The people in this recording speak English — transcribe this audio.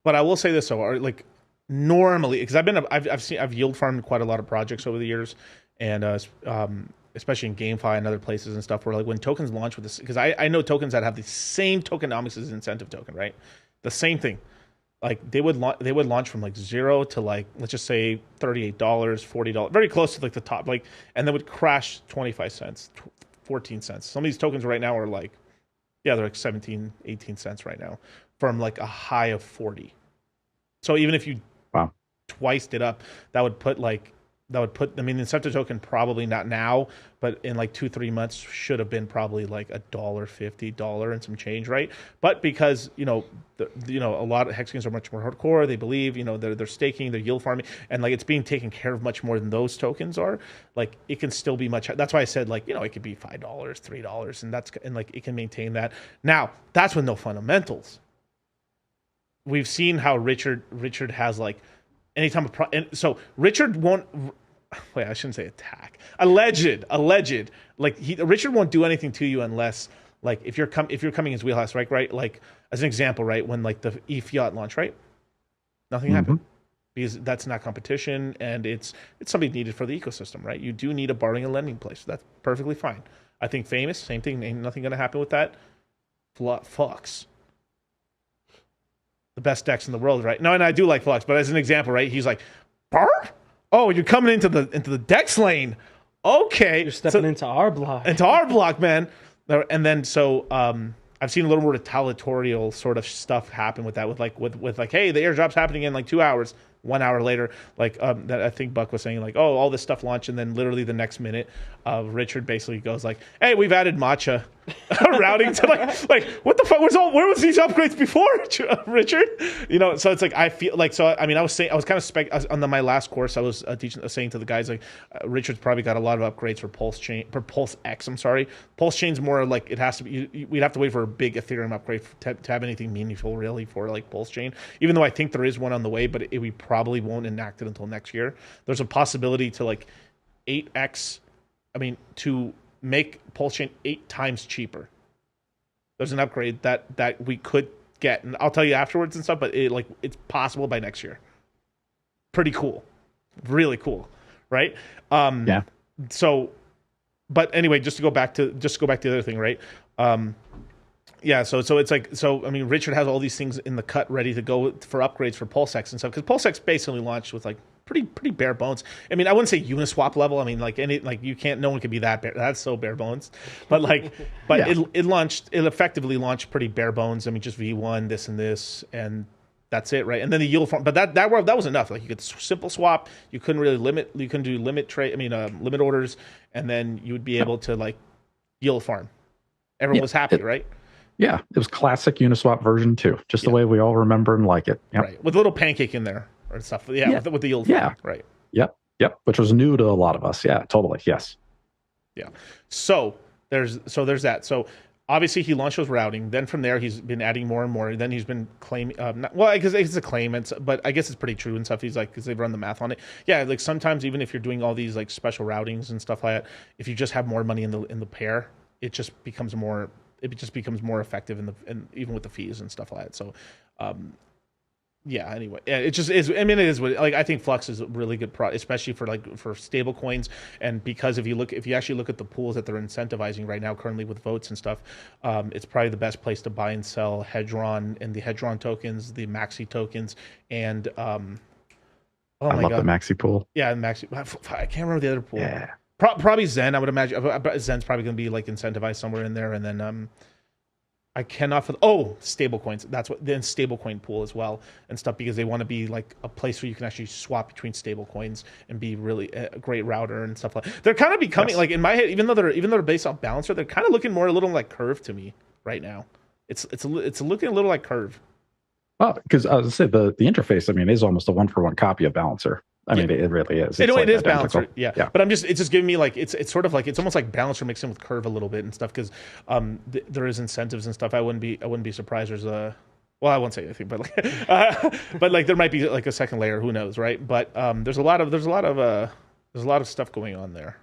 But I will say this though, like normally, because I've yield farmed quite a lot of projects over the years, and especially in GameFi and other places and stuff, where like when tokens launch with this, because I know tokens that have the same tokenomics as incentive token, right? The same thing. Like they would launch from like zero to like let's just say $38, $40, very close to like the top, like, and then would crash 25 cents, 14 cents. Some of these tokens right now are like, yeah, they're like 17, 18 cents right now from like a high of 40. So even if you Wow. twiced it up, that would put like I mean the incentive token probably not now, but in like 2 3 months should have been probably like $1.50 and some change, right? But because a lot of hexagons are much more hardcore, they believe they're staking, they're yield farming, and like it's being taken care of much more than those tokens are. Like it can still be much. That's why I said like it could be $5, $3, and like it can maintain that. Now that's with no fundamentals. We've seen how Richard has like anytime and so Richard won't wait, I shouldn't say attack. Alleged. Like Richard won't do anything to you unless like if you're coming his wheelhouse, right? Like as an example, right, when like the E fiat launch, right? Nothing Hmm. happened. Because that's not competition and it's something needed for the ecosystem, right? You do need a borrowing and lending place. That's perfectly fine. I think famous, same thing, ain't nothing gonna happen with that. Flux. The best decks in the world, right? No, and I do like Flux, but as an example, right? He's like, Bar? Oh, you're coming into the Dex lane. Okay, You're stepping into our block. into our block, man. And then I've seen a little more retaliatorial sort of stuff happen with that, with like, hey, the airdrop's happening in like 2 hours. 1 hour later, like that I think Buck was saying, like, oh, all this stuff launched, and then literally the next minute, Richard basically goes like, hey, we've added matcha routing to like what the fuck where was these upgrades before, Richard? So it's like I feel like I mean I was kind of on my last course I was saying to the guys like Richard's probably got a lot of upgrades for PulseX. I'm sorry, Pulse Chain's more like it has to be. We'd have to wait for a big Ethereum upgrade to have anything meaningful really for like Pulse Chain. Even though I think there is one on the way, but we probably won't enact it until next year. There's a possibility to like 8x. I mean to make Pulse Chain 8 times cheaper. There's an upgrade that we could get, and I'll tell you afterwards and stuff. But it's possible by next year. Pretty cool, really cool, right? Yeah. So, but anyway, just to go back to the other thing, right? Yeah, so it's like I mean, Richard has all these things in the cut ready to go for upgrades for PulseX and stuff because PulseX basically launched with like pretty bare bones. I mean, I wouldn't say Uniswap level. I mean, like you can't. No one could be that bare. That's so bare bones. But but Yeah. it effectively launched pretty bare bones. I mean, just V1, this and this, and that's it, right? And then the yield farm, but that was enough. Like you could simple swap. You couldn't really limit. You couldn't do limit trade. I mean, limit orders, and then you would be able to like yield farm. Everyone Yeah. was happy, right? Yeah. It was classic Uniswap version 2, just the Yeah, way we all remember and like it. Yep. right. With a little pancake in there or stuff. Yeah, Yeah. with the yield Yeah. farm, right? Yep. Yep. Which was new to a lot of us. Yeah. Totally. Yes. Yeah. So there's that. So obviously he launched those routing. Then from there he's been adding more and more. Then he's been claiming. Well, because it's a claim, but I guess it's pretty true and stuff. He's like because they've run the math on it. Yeah, like sometimes even if you're doing all these like special routings and stuff like that, if you just have more money in the pair, it just becomes more. It just becomes more effective in even with the fees and stuff like that. So. Yeah, anyway, yeah, it just is. I mean, it is what like I think Flux is a really good especially for stable coins, and because if you actually look at the pools that they're incentivizing right now currently with votes and stuff, it's probably the best place to buy and sell Hedron and the Hedron tokens, the Maxi tokens, and oh I my love the god, maxi pool. yeah, Maxi. I can't remember the other pool. Yeah. Probably Zen. I would imagine Zen's probably going to be like incentivized somewhere in there, and then I cannot for stable coins. That's what then stablecoin pool as well and stuff because they want to be like a place where you can actually swap between stable coins and be really a great router and stuff like. They're kind of becoming Yes. like in my head, even though they're based on Balancer, they're kind of looking more a little like Curve to me right now. It's looking a little like Curve. Well, because I was say the interface, I mean, is almost a 1-for-1 copy of Balancer. I mean, it really is. It, It's like it is identical. Balancer, yeah. Yeah. But it's just giving me like it's sort of like it's almost like Balancer mixed in with Curve a little bit and stuff because there is incentives and stuff. I wouldn't be surprised. There's a well, I won't say anything, but like but like there might be like a second layer. Who knows, right? But there's a lot of stuff going on there.